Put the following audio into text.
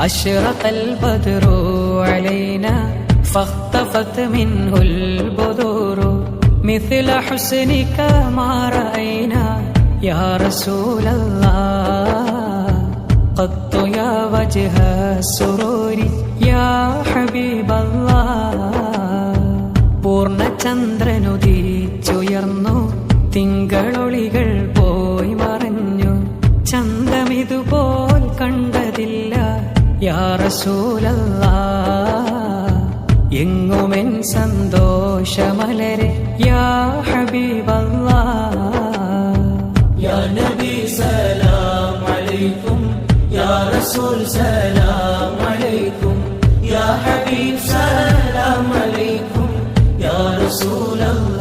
أشرق البدر علينا فاختفت منه البذور مثل حسنك ما رأينا يا رسول الله قط يا وجه السرور يا حبيب الله പൂർണ്ണചന്ദ്രനുദിച്ചുയർന്നു തിങ്കളൊളികൾ പോയി മറഞ്ഞു ചന്തമിതുപോൽ കണ്ടതില്ല യാ റസൂലല്ലാഹ് എങ്ങുമെൻ സന്തോഷമലരെ യാ ഹബീബല്ലാഹ് യാ നബി സലാം അലൈക്കും യാ റസൂൽ സലാം അലൈക്കും യാ ഹബീബ് സലാം അലൈക്കും യാ റസൂലല്ലാഹ്